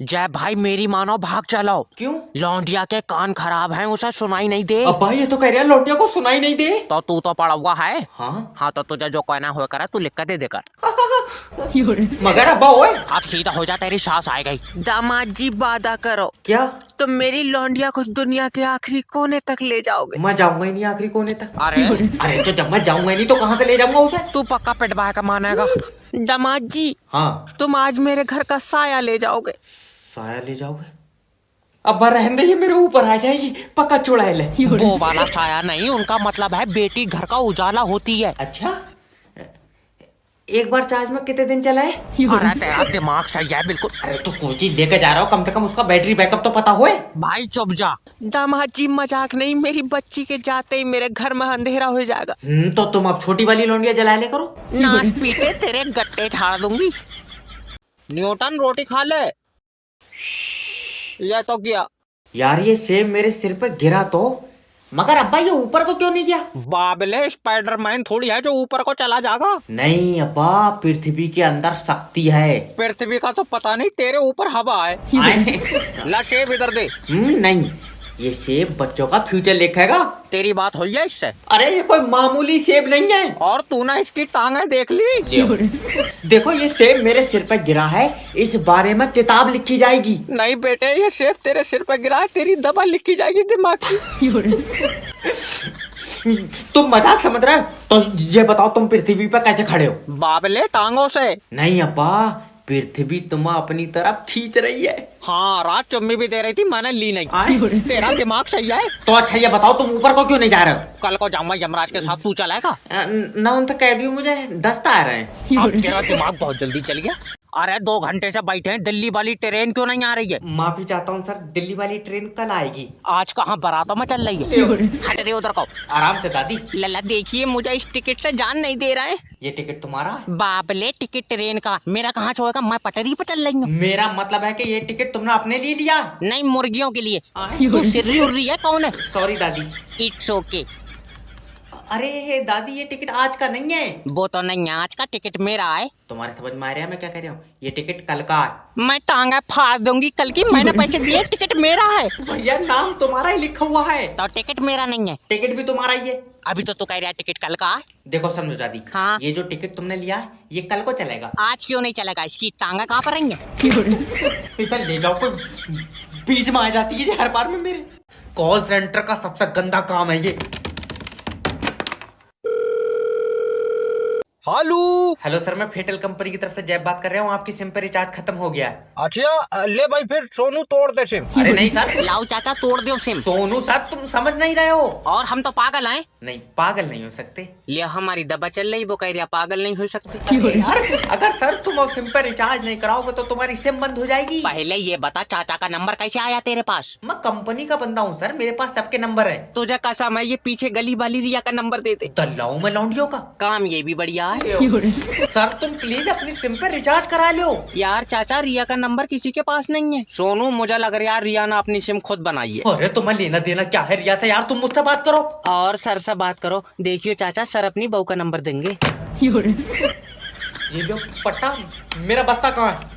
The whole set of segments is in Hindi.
जय भाई मेरी मानो भाग चलो। क्यों? लौंडिया के कान खराब हैं, उसे सुनाई नहीं दे। अब्बा ये तो कह रहा है लौंडिया को सुनाई नहीं दे। तो तू तो पड़ा हुआ है। हाँ तो तुझे जो कहना हो करा, तू लिख कर दे देकर। मगर अब्बा ओए अब सीधा हो जा, तेरी सास आ गई। दामाद जी वादा करो, क्या? तुम मेरी लौंडिया को दुनिया के आखिरी कोने तक ले जाओगे। मैं जाऊंगा ही नहीं आखिरी कोने तक। अरे अरे तो जब मैं जाऊंगा ही नहीं तो कहाँ से ले जाऊंगा उसे? तू पक्का पिटवाए का मानेगा। दामाद जी हाँ तुम आज मेरे घर का साया ले जाओगे। साया ले जाओगे? अब्बा रहने दे, ये मेरे ऊपर आ जाएगी पक्का चुड़ैल है। वो वाला साया नहीं, उनका मतलब है बेटी घर का उजाला होती है। अच्छा एक बार चार्ज में कितने दिन चला है? अरे तेरा दिमाग सही है बिल्कुल। अरे तो कोई चीज लेकर जा रहा हो, कम से कम उसका बैटरी बैकअप तो पता होए। भाई चुप जा। दामाद जी मजाक नहीं, मेरी बच्ची के जाते ही मेरे घर में अंधेरा हो जाएगा। तो तुम अब छोटी वाली लौंडिया जला ले करो। नाच पीटे तेरे गट्टे झाड़ दूंगी। न्यूटन रोटी खा ले। ये तो किया। यार ये सेब मेरे सिर पे गिरा तो, मगर अब्बा ये ऊपर को क्यों नहीं गया? बाबले स्पाइडरमैन थोड़ी है जो ऊपर को चला जाएगा। नहीं अब्बा, पृथ्वी के अंदर शक्ति है। पृथ्वी का तो पता नहीं, तेरे ऊपर हवा है। ला सेब इधर दे। नहीं, ये सेब बच्चों का फ्यूचर लिखेगा। तेरी बात हुई है इससे? अरे ये कोई मामूली सेब नहीं है। और तू ना इसकी टांगे देख ली। देखो ये सेब मेरे सिर पर गिरा है, इस बारे में किताब लिखी जाएगी। नहीं बेटे, ये सेब तेरे सिर पर गिरा है, तेरी दवा लिखी जाएगी दिमाग की। तुम मजाक समझ रहे हो? तो ये बताओ तुम पृथ्वी पर कैसे खड़े हो? बाबले टांगों से। नहीं अब्बा, पृथ्वी तुम्हें अपनी तरफ खींच रही है। हाँ रात चुम्मी भी दे रही थी, मैंने ली नहीं। तेरा दिमाग सही है। तो अच्छा ये बताओ तुम ऊपर को क्यों नहीं जा रहे हो? कल को जाऊंगा यमराज के साथ, तू चलेगा? ना उन तो कह दियो, मुझे दस्ता आ रहे हैं। अब तेरा दिमाग बहुत जल्दी चल गया। अरे 2 घंटे से बैठे हैं, दिल्ली वाली ट्रेन क्यों नहीं आ रही है? माफी चाहता हूँ सर, दिल्ली वाली ट्रेन कल आएगी। आज कहाँ बारातों में चल रही है? हट रे उधर को। आराम से दादी। लल्ला देखिए, मुझे इस टिकट से जान नहीं दे रहा है। ये टिकट तुम्हारा है? बाबले टिकट ट्रेन का, मेरा कहाँ छोड़ेगा? मैं पटरी पे चल रही हूँ। मेरा मतलब है कि ये टिकट तुमने अपने लिए लिया? नहीं, मुर्गियों के लिए। तू सिर्री उर्री है? कौन है? सॉरी दादी। It's okay. अरे दादी ये टिकट आज का नहीं है। वो तो नहीं है, आज का टिकट मेरा है। तुम्हारे समझ में आ रहा है मैं क्या कह रहा हूँ? ये टिकट कल का है। मैं टांगा फाड़ दूंगी कल की, मैंने पैसे दिए, टिकट मेरा है। भैया नाम तुम्हारा ही लिखा हुआ है। तो टिकट मेरा नहीं है? टिकट भी तुम्हारा ही है। अभी तो तू कह रहा है टिकट कल का है। देखो समझो दादी, हाँ? ये जो टिकट तुमने लिया है ये कल को चलेगा। आज क्यों नहीं चलेगा? इसकी टांगा कहाँ पर रही है? इधर ले जाओ, कोई बीच में आ जाती है हर बार में मेरे। कॉल सेंटर का सबसे गंदा काम है ये। हेलो सर, मैं फेटल कंपनी की तरफ से जैब बात कर रहा हूँ। आपकी सिम पर रिचार्ज खत्म हो गया है। अच्छा ले भाई, फिर सोनू तोड़ दे सिम। अरे नहीं सर। लाओ चाचा तोड़ दो सिम। सोनू सर तुम समझ नहीं रहे हो। और हम तो पागल हैं? नहीं पागल नहीं हो सकते। लिया हमारी दवा चल रही, वो कह रहा पागल नहीं हो सकते। अरे यार अगर सर तुम अब सिम पर रिचार्ज नहीं कराओगे तो तुम्हारी सिम बंद हो जाएगी। पहले ये बता, चाचा का नंबर कैसे आया तेरे पास? मैं कंपनी का बंदा हूँ सर, मेरे पास सबके नंबर है। तुझे कसम है, ये पीछे गली वाली रिया का नंबर देते। दल्लाऊ में लौंडियों का काम ये भी बढ़िया है। सर तुम प्लीज अपनी सिम पर रिचार्ज करा लो। यार चाचा, रिया का नंबर किसी के पास नहीं है। सोनू मुझे लग रहा है यार रिया ने अपनी सिम खुद बनाई है। अरे तुम्हें लेना देना क्या है रिया से? यार तुम मुझसे बात करो। और सर से बात करो। देखियो चाचा, सर अपनी बहू का नंबर देंगे। ये जो पट्टा, मेरा बस्ता कहाँ है?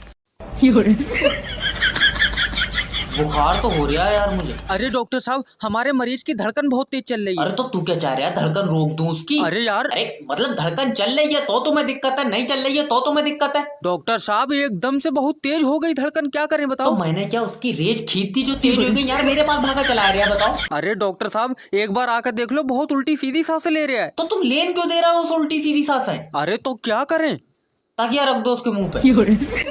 बुखार तो हो रहा है यार मुझे। अरे डॉक्टर साहब, हमारे मरीज की धड़कन बहुत तेज चल रही है। अरे तो तू क्या चाह रहा है, धड़कन रोक दूं उसकी? अरे यार, अरे मतलब धड़कन चल रही है तो तुम्हें दिक्कत है, नहीं चल रही है तो तुम्हें दिक्कत है? डॉक्टर साहब एकदम से बहुत तेज हो गई धड़कन, क्या करें बताओ? तो मैंने क्या उसकी रेज खींच दी जो तेज हो गई? यार मेरे पास भागा चला रहा है, बताओ। अरे डॉक्टर साहब एक बार आकर देख लो, बहुत उल्टी सीधी सांसें ले रहा है। तो तुम लेन क्यों दे रहा हो उस उल्टी सीधी सांसें? अरे तो क्या करें? ताकि रख दो उसके मुंह पे।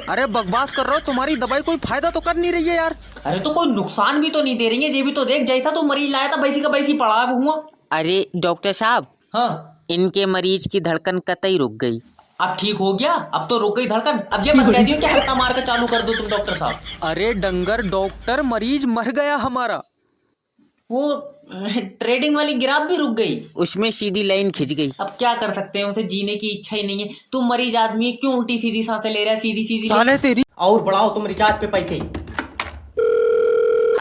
अरे बकवास कर रहे हो, तुम्हारी दवाई कोई फायदा तो कर नहीं रही है यार। अरे तो कोई नुकसान भी तो नहीं दे रही है, ये भी तो देख, जैसा तू मरीज लाया था वैसी का वैसी पड़ा हुआ। अरे डॉक्टर साहब, हाँ इनके मरीज की धड़कन कतई रुक गई। अब ठीक हो गया? अब तो रुक गई धड़कन? अब ये मत कह दियो कि हल्का मार के चालू कर दो तुम डॉक्टर साहब। अरे डंगर डॉक्टर, मरीज मर गया हमारा। वो ट्रेडिंग वाली ग्राफ भी रुक गई, उसमें सीधी लाइन खिंच गई। अब क्या कर सकते हैं, उसे जीने की इच्छा ही नहीं है। तुम मरीज आदमी है, क्यों उल्टी सीधी सांसें ले रहा है? सीधी सीधी साले तेरी। और बढ़ाओ तुम रिचार्ज पे पैसे।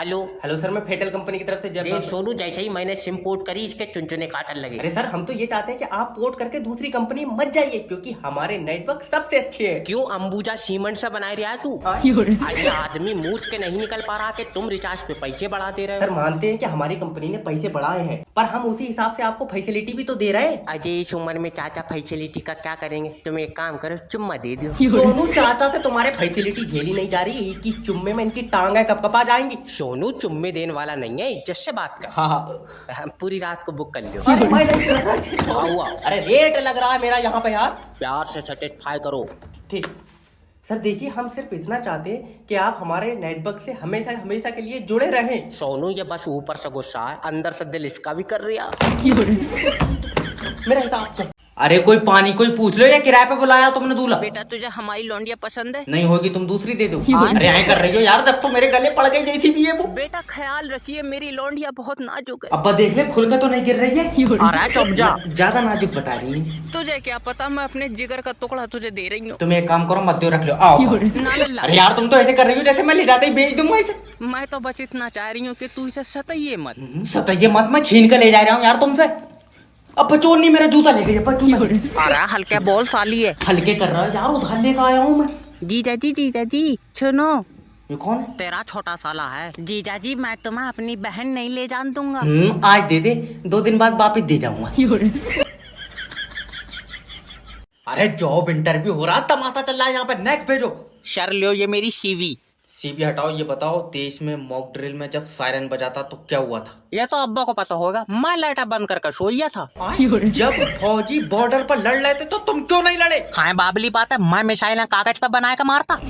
हेलो हेलो सर, मैं फेटल कंपनी की तरफ से देख सोनू, जैसे ही मैंने सिम पोर्ट करी इसके चुनचुने काटने लगे। अरे सर, हम तो ये चाहते हैं कि आप पोर्ट करके दूसरी कंपनी में मत जाइए, क्योंकि हमारे नेटवर्क सबसे अच्छे हैं। क्यों अंबुजा सीमेंट से बनाए रहा है तू? अरे आदमी मूत के नहीं निकल पा रहा कि तुम रिचार्ज पे पैसे बढ़ा दे रहे सर हो। मानते हैं कि हमारी कंपनी ने पैसे बढ़ाए हैं, पर हम उसी हिसाब से आपको फैसिलिटी भी तो दे रहे हैं। अजय इस उम्र में चाचा फैसिलिटी का क्या करेंगे? तुम एक काम करो, चुम्मा दे दो। सोनू चाचा से तुम्हारे फैसिलिटी झेली नहीं जा रही, एक ही चुम्मे में इनकी टांग है कपकपा जाएंगी। सोनू चुम्मे देने वाला नहीं है, इज्जत से बात कर। हाँ हम पूरी रात को बुक कर लो। अरे मैं नहीं कर रहा। क्या हुआ? अरे रेट लग रहा है मेरा यहाँ पे यार। प्यार से सेटिस्फाई करो। ठीक सर, देखिए हम सिर्फ इतना चाहते हैं कि आप हमारे नेटवर्क से हमेशा हमेशा के लिए जुड़े रहें। सोनू ये बस ऊपर से गुस्सा है, अंदर से दिल इसका भी कर रहा। मेरा हिसाब तो अरे कोई पानी कोई पूछ लो, या किराए पे बुलाया तुमने दूल्हा? बेटा तुझे हमारी लौंडिया पसंद है? नहीं होगी तुम दूसरी दे दो। अरे ऐ कर रही हो यार, जब तो मेरे गले पड़ गई जैसी भी है वो। बेटा ख्याल रखिए, मेरी लौंडिया बहुत नाजुक है। अब्बा देख ले, खुल के तो नहीं गिर रही है। अरे चुप जा। ज्यादा नाजुक बता रही है। तुझे क्या पता, मैं अपने जिगर का टुकड़ा तुझे दे रही हूँ। तुम एक काम करो, मत दो, रख लो। आओ। ना लल्ला, अरे यार तुम तो ऐसे कर रही हो जैसे मैं ले जाते ही बेच दूंगा इसे। मैं तो बस इतना चाह रही हूँ कि तू इसे सताइए मत। सताइए मत, मैं छीन कर ले जा रहा हूँ यार तुमसे। अब बचोन नहीं, मेरा जूता ले गई। अब जूता अरे हल्के बोल साली है। हल्के कर रहा है यार, उधार लेकर आया हूँ मैं। जीजा जी सुनो, ये कौन है? तेरा छोटा साला है। जीजा जी मैं तुम्हें अपनी बहन नहीं ले जान दूंगा। आज दे दे, 2 दिन बाद वापिस दे जाऊंगा। अरे जॉब इंटरव्यू हो रहा, तमाशा चल रहा है यहाँ पे। नेक्स्ट भेजो। शर लियो, ये मेरी सीवी। सीबी हटाओ। ये बताओ, देश में मॉक ड्रिल में जब सायरन बजा था तो क्या हुआ था? ये तो अब्बा को पता होगा, मैं लाइटा बंद करके सोया था। जब फौजी बॉर्डर पर लड़ रहे थे तो तुम क्यों नहीं लड़े? हाँ बाबली बात है, मैं मिसाइल कागज पे बनाए का मारता।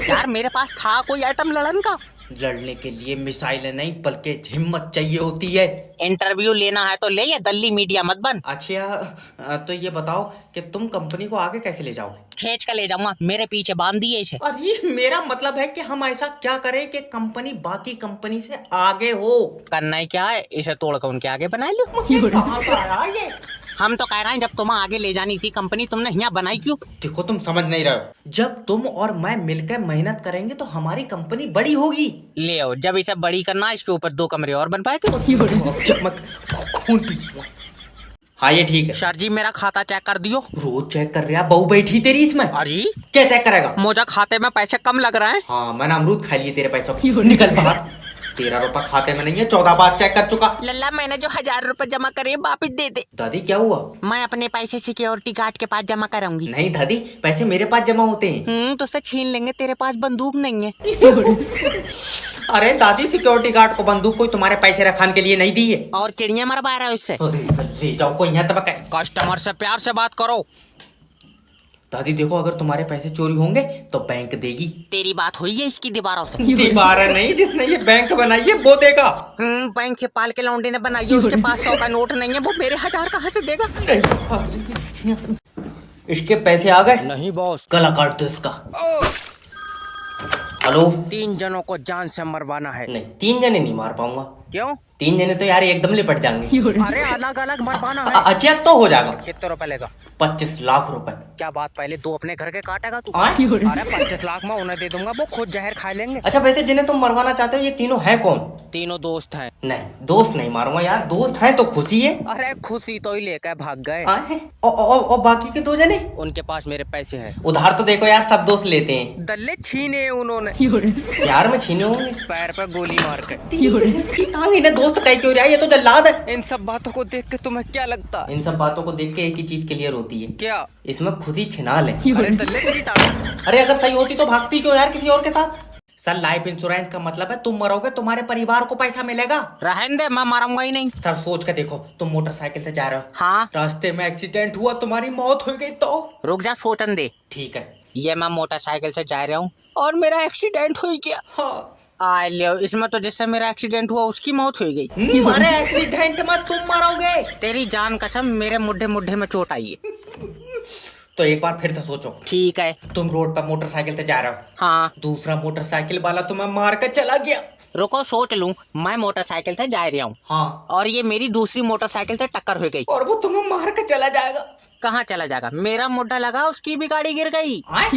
यार मेरे पास था कोई आइटम लड़न का? लड़ने के लिए मिसाइल नहीं बल्कि हिम्मत चाहिए होती है। इंटरव्यू लेना है तो ले, ये दल्ली मीडिया मत बन। अच्छा तो ये बताओ कि तुम कंपनी को आगे कैसे ले जाओगे? खींच कर ले जाऊंगा, मेरे पीछे बांध दिए इसे। अरे मेरा मतलब है कि हम ऐसा क्या करें कि कंपनी बाकी कंपनी से आगे हो। करना ही क्या है, इसे तोड़ कर उनके आगे बना लो। कहाँ का आया ये? हम तो कह रहे हैं जब तुम्हें आगे ले जानी थी कंपनी, तुमने यहाँ बनाई क्यों? देखो तुम समझ नहीं रहे हो। जब तुम और मैं मिलकर मेहनत करेंगे तो हमारी कंपनी बड़ी होगी। ले आओ, जब इसे बड़ी करना इसके ऊपर 2 कमरे और बन पाए थे। चमक खून पी। हाँ ये ठीक है। सर जी मेरा खाता चेक कर दियो। रोज चेक कर रहा, बहू बैठी तेरी इसमें। अरे क्या चेक करेगा? मुझे खाते में पैसे कम लग रहे हैं। हाँ मैंने अमरूद खा लिए तेरे पैसों के। निकल बाहर। 13 रुपए खाते में नहीं है, 14 बार चेक कर चुका। लल्ला मैंने जो 1000 रुपए जमा करे वापिस दे दे। दादी क्या हुआ? मैं अपने पैसे सिक्योरिटी गार्ड के पास जमा कराऊंगी। नहीं दादी, पैसे मेरे पास जमा होते हैं। तो उससे छीन लेंगे, तेरे पास बंदूक नहीं है। अरे दादी, सिक्योरिटी गार्ड को बंदूक कोई तुम्हारे पैसे रखाने के लिए नहीं दी है। और चिड़िया मरवा रहा है उससे। अरे ले जाओ, कोई यहाँ तबक है। कस्टमर से प्यार से बात करो। दादी देखो, अगर तुम्हारे पैसे चोरी होंगे तो बैंक देगी। तेरी बात हुई है इसकी दीवारों से? दीवार नहीं, जिसने ये बैंक बनाई है वो देगा। बैंक से पाल के लौंडे ने बनाई है, उसके पास 100 का नोट नहीं है, वो मेरे 1000 कहाँ से देगा? इसके पैसे आ गए? नहीं बॉस। गला काट दो इसका। हेलो। 3 जनों को जान से मरवाना है। नहीं, 3 जने नहीं मार पाऊंगा। क्यों? 3 जने तो यार एकदम लिपट जाएंगे। अरे अलग अलग मरवाना है। अच्छा तो हो जाएगा। कितने रुपए लेगा? 25 लाख रुपए। क्या बात, पहले 2 अपने घर के काटेगा तू? आए? अरे 25 लाख में उन्हें दे दूंगा, वो खुद जहर खा लेंगे। अच्छा वैसे जिन्हें तुम मरवाना चाहते हो ये तीनों हैं कौन? तीनों दोस्त हैं। नहीं दोस्त नहीं मारूंगा यार, दोस्त हैं तो खुशी है। अरे खुशी तो ही लेकर भाग गए। आए? और बाकी के 2 जने? उनके पास मेरे पैसे हैं। उधार तो देखो यार, सब दोस्त लेते हैं। दल्ले छीने उन्होंने। प्यार में छीने होंगे। पैर पे गोली मार कर। इसकी टांग इन्हें दोस्त कह क्यों रहा है? ये तो जल्लाद है। इन सब बातों को देख के तुम्हें क्या लगता? इन सब बातों को देख के एक ही चीज क्लियर होती है, क्या? इसमें खुशी छिनाल है। अरे दल्ले तेरी टांग। अरे अगर सही होती तो भागती क्यों यार किसी और के साथ? सर लाइफ इंश्योरेंस का मतलब है तुम मरोगे तुम्हारे परिवार को पैसा मिलेगा। रहने दे, मैं मारूंगा ही नहीं। सर सोच के देखो, तुम मोटरसाइकिल से जा रहे हो, हाँ रास्ते में एक्सीडेंट हुआ, तुम्हारी मौत हो गई तो? रुक जा, सोचन दे। ठीक है। ये मैं मोटरसाइकिल से जा रहा हूँ और मेरा एक्सीडेंट हो गया। हाँ। आ लियो, इसमें तो जिससे मेरा एक्सीडेंट हुआ उसकी मौत हो गई। अरे एक्सीडेंट में तुम मरोगे। तेरी जान कसम, मेरे मुड्ढे मुड्ढे में चोट आई है। तो एक बार फिर से सोचो। ठीक है। तुम रोड पर मोटरसाइकिल से जा रहे हो, हाँ। दूसरा मोटरसाइकिल वाला तुम्हें मार कर चला गया। रुको सोच लूं, मैं मोटरसाइकिल से जा रहा हूँ। हाँ। और ये मेरी दूसरी मोटरसाइकिल से टक्कर हो गई। और वो तुम्हें मार कर चला जाएगा। कहाँ चला जाएगा? मेरा मुड्ढा लगा, उसकी भी गाड़ी गिर गई। आए?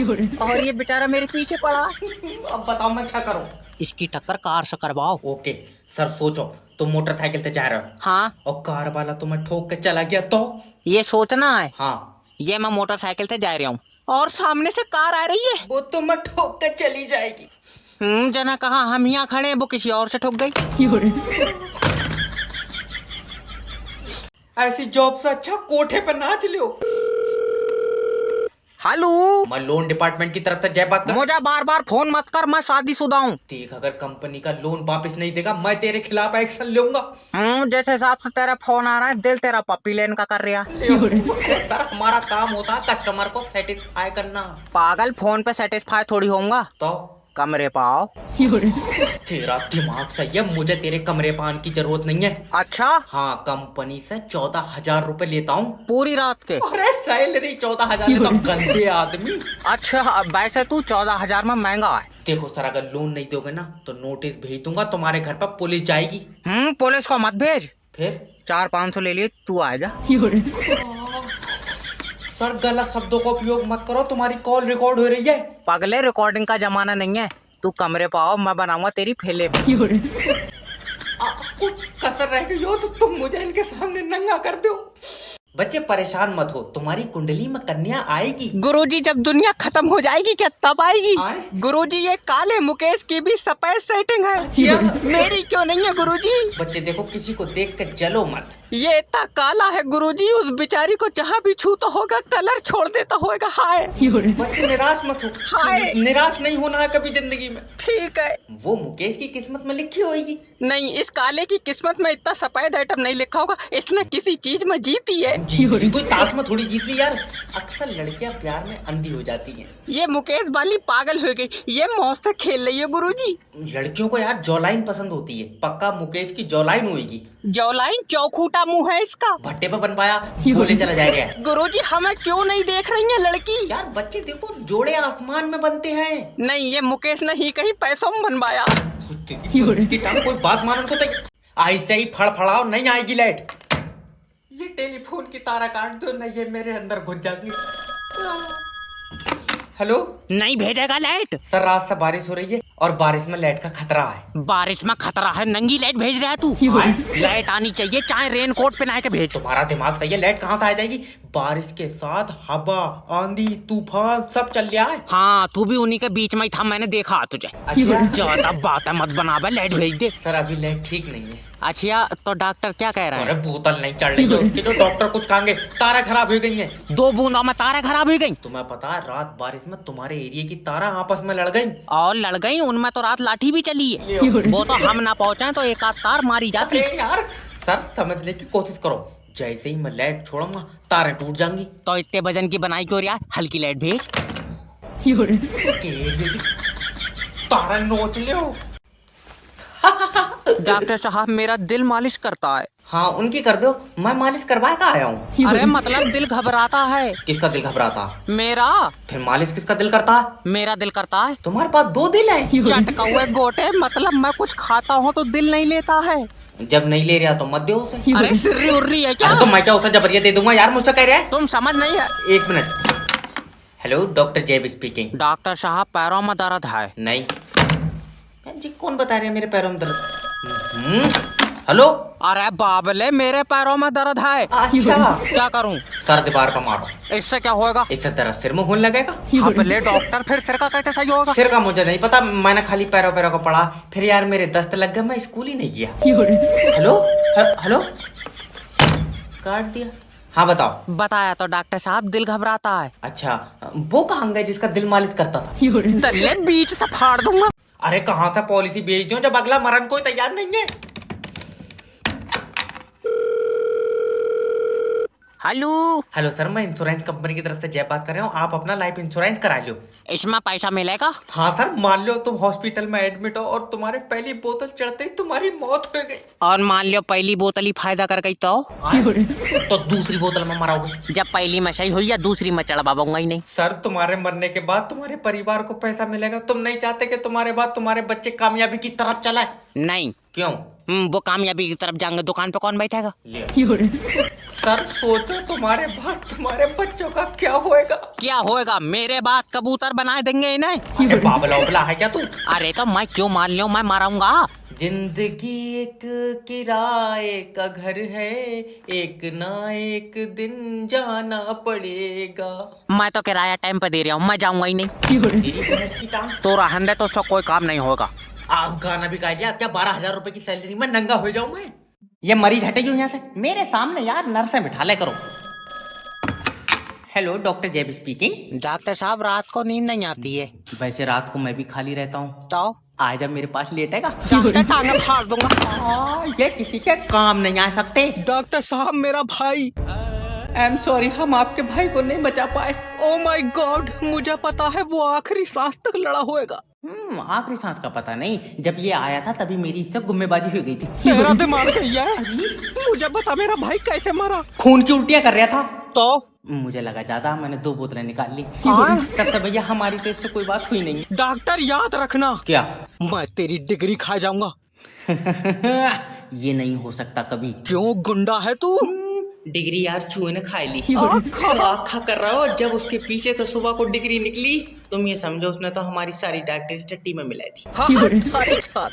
और ये बेचारा मेरे पीछे पड़ा। अब बताओ मैं क्या करूं? इसकी टक्कर कार से करवाओ। ओके सर, सोचो तुम मोटरसाइकिल से जा रहे हो हाँ, और कार वाला तुम्हें ठोक के चला गया तो? ये सोचना है। हाँ, ये मैं मोटरसाइकिल से जा रहा हूँ और सामने से कार आ रही है। वो तुम्हें ठोक के चली जाएगी। जना कहा हम यहाँ खड़े हैं, वो किसी और से ठोक गई। ऐसी जॉब से अच्छा कोठे पर नाच लो। हेलो, मैं लोन डिपार्टमेंट की तरफ से जय बात कर। मुझे बार बार फोन मत कर, मैं शादीशुदा हूँ। देख, अगर कंपनी का लोन वापस नहीं देगा मैं तेरे खिलाफ एक्शन लूंगा। जैसे हिसाब से तेरा फोन आ रहा है, दिल तेरा पप्पी लेन का कर रहा है। सर, हमारा काम होता है कस्टमर को सेटिस्फाई करना। पागल, फोन पे सेटिस्फाई थोड़ी होऊंगा। तो कमरे पाओ। तेरा दिमाग सही है, मुझे तेरे कमरे पान की जरूरत नहीं है। अच्छा, हाँ, कंपनी से 14,000 रुपए लेता हूँ पूरी रात के। अरे सैलरी 14,000 लेता हूँ, गंदे आदमी। अच्छा, वैसे तू 14,000 में महंगा है। देखो सर, अगर लोन नहीं दोगे ना तो नोटिस भेज दूंगा, तुम्हारे घर पर पुलिस जाएगी। पुलिस को मत भेज। फिर 400-500 ले लिए, तू आ जा। सर, गलत शब्दों का उपयोग मत करो, तुम्हारी कॉल रिकॉर्ड हो रही है। पगले, रिकॉर्डिंग का जमाना नहीं है। तू कमरे पे आओ, मैं बनाऊंगा तेरी फिल्म। कुछ कसर रह गई हो तो तुम मुझे इनके सामने नंगा कर दो। बच्चे परेशान मत हो, तुम्हारी कुंडली में कन्या आएगी। गुरुजी, जब दुनिया खत्म हो जाएगी क्या तब आएगी? आए? गुरुजी, ये काले मुकेश की भी सफेद सेटिंग है, मेरी क्यों नहीं है गुरुजी? बच्चे देखो, किसी को देख कर जलो मत। ये इतना काला है गुरुजी, उस बेचारी को जहाँ भी छूता होगा कलर छोड़ देता होगा। हाय बच्चे निराश मत हो, हाय। निराश नहीं होना है कभी जिंदगी में। ठीक है। वो मुकेश की किस्मत में लिखी होगी। नहीं, इस काले की किस्मत में इतना सफेद आइटम नहीं लिखा होगा, इसने किसी चीज में जीती है। जीती कोई ताश में थोड़ी जीत ली यार। अक्सर लड़कियां प्यार में अंधी हो जाती हैं। ये मुकेश वाली पागल हो गई, ये मौज से खेल रही है गुरुजी। लड़कियों को यार जॉलाइन पसंद होती है, पक्का मुकेश की जॉलाइन होगी। जौलाइन चौखूटा मुंह है इसका। भट्टे पे बन पाया, बोले चला जाएगा। गुरुजी, हमें क्यों नहीं देख रही है लड़की? यार बच्चे देखो, जोड़े आसमान में बनते हैं। नहीं, ये मुकेश ने ही कहीं पैसों में बनवाया। इसकी टांग कोई बात मानने को तैयार। ऐसे ही फड़फड़ाओ, नहीं आएगी लाइट। ये टेलीफोन की तारा काट दो, नहीं ये मेरे अंदर घुस जाएगी। हेलो, नहीं भेजेगा लाइट। सर, रात से बारिश हो रही है और बारिश में लाइट का खतरा है। बारिश में खतरा है, नंगी लाइट भेज रहा है तू? लाइट आनी चाहिए, चाहे रेन कोट पहना के भेज। तुम्हारा दिमाग सही है, लाइट कहाँ से आ जाएगी? बारिश के साथ हवा, आंधी, तूफान सब चल रहा है। हाँ, तू भी उन्हीं के बीच में ही था, मैंने देखा तुझे। अच्छा। ज्यादा बात मत बना बे, लाइट भेज दे। सर, अभी लाइट ठीक नहीं है। अच्छा, तो डॉक्टर क्या कह रहा अरे है? बोतल नहीं चढ़ रही है उसकी, तो डॉक्टर कुछ कहेंगे। तारा खराब हो गई है। 2 बूंदों में तारे खराब हो गई। तुम्हें पता है, रात बारिश में तुम्हारे एरिया की तारा आपस में लड़ गई। और लड़ गई, उनमें तो रात लाठी भी चली है। वो तो हम ना पहुंचे तो एक आध तार मारी जाती। अरे यार सर, समझने की कोशिश करो, जैसे ही मैं लाइट छोड़ूंगा तारें टूट जाएंगी। तो इतने वजन की बनाई क्यों रहा? हल्की लाइट भेज। तारा नोच लो। डॉक्टर साहब, मेरा दिल मालिश करता है। हाँ, उनकी कर दो, मैं मालिश करवा का आया हूँ। अरे मतलब दिल घबराता है। किसका दिल घबराता? मेरा। फिर मालिश किसका दिल करता है? मेरा दिल करता है। तुम्हारे पास 2 दिल है। चटका हुए गोटे, मतलब मैं कुछ खाता हूँ तो दिल नहीं लेता है। जब नहीं ले रहा तो मत दो उसे। अरे सिर्री उर्री है क्या? अरे तो मैं क्या उसे जबरिया दे दूंगा यार, मुझसे कह रहा है। तुम समझ नहीं है। 1 मिनट। हेलो, डॉक्टर जेब स्पीकिंग। डॉक्टर साहब, पैरों में दर्द है। नहीं जी, कौन बता रहे हैं मेरे पैरों में दर्द? हेलो। अरे बाबले, मेरे पैरों में दर्द है। अच्छा, क्या करूं? सर दीवार पर मारो। इससे क्या होगा? इससे दर्द सिर में होने लगेगा। हबले डॉक्टर, फिर सिर का कैसे सही होगा? सिर का मुझे नहीं पता, मैंने खाली पैरों पैरों को पढ़ा। फिर यार मेरे दस्त लग गए, मैं स्कूल ही नहीं गया। हेलो हेलो, काट दिया। हाँ बताओ। बताया तो डॉक्टर साहब, दिल घबराता है। अच्छा, वो कहाँ गए जिसका दिल मालिश करता था? दल्ले बीच से फाड़ दूंगा। अरे कहाँ से पॉलिसी भेज दूं जब अगला मरण कोई तैयार नहीं है। हेलो। हेलो सर, मैं इंश्योरेंस कंपनी की तरफ से जय बात कर रहा हूँ। आप अपना लाइफ इंश्योरेंस करा लो। इसमें पैसा मिलेगा? हाँ सर, मान लो तुम हॉस्पिटल में एडमिट हो और तुम्हारे पहली बोतल चढ़ते ही तुम्हारी मौत हो गई। और मान लो पहली बोतल ही फायदा कर गई तो दूसरी बोतल में मराओगे? जब पहली में सही हुई या दूसरी में चढ़वाऊंगा ही नहीं। सर, तुम्हारे मरने के बाद तुम्हारे परिवार को पैसा मिलेगा। तुम नहीं चाहते कि तुम्हारे बाद तुम्हारे बच्चे कामयाबी की तरफ चलाए? नहीं, क्यों? वो कामयाबी की तरफ जाएंगे, दुकान पे कौन बैठेगा? सर सोचो तुम्हारे बाद तुम्हारे बच्चों का क्या होएगा? क्या होएगा? मेरे बाद कबूतर बना देंगे इन्हें। अरे बाबला उबला है क्या तू? अरे तो मैं क्यों मान लियो, मैं मारूंगा। जिंदगी एक किराए का घर है, एक ना एक दिन जाना पड़ेगा। मैं तो किराया टाइम पे दे रहा हूँ, मैं जाऊंगा ही नहीं। तेरी बहन की टांग। तो रहने दे, तो उसका कोई काम नहीं होगा। आप गाना भी गाइए, आप क्या 12,000 रुपए की सैलरी में नंगा हो जाऊं मैं? ये मरीज हटेगी यहाँ से मेरे सामने यार, नर्सें बिठा ले करो। हेलो डॉक्टर जेब स्पीकिंग। डॉक्टर साहब रात को नींद नहीं आती है। वैसे रात को मैं भी खाली रहता हूँ, तो आज जब मेरे पास लेटेगा डॉक्टर टांगे फाड़ दूंगा। ये किसी के काम नहीं आ सकते। डॉक्टर साहब मेरा भाई। आई एम सॉरी, हम आपके भाई को नहीं बचा पाए। ओ माय गॉड, मुझे पता है वो आखिरी सांस तक लड़ा होएगा। आखिरी सांस का पता नहीं, जब ये आया था तभी मेरी इससे गुम्मेबाजी हो गई थी। तेरा दिमाग सही है? मुझे बता मेरा भाई कैसे मरा? खून की उल्टियां कर रहा था तो मुझे लगा ज्यादा, मैंने 2 बोतलें निकाल ली। हाँ? तब से भैया हमारी तो इससे कोई बात हुई नहीं। डॉक्टर याद रखना, क्या? मैं तेरी डिग्री खा जाऊंगा। ये नहीं हो सकता कभी। क्यों गुंडा है तू? डिग्री यार चूहे ने खा ली। आखा कर रहा हो, जब उसके पीछे से सुबह को डिग्री निकली, तुम ये समझो उसने तो हमारी सारी डॉक्टरी टट्टी में मिलाई थी। हाँ,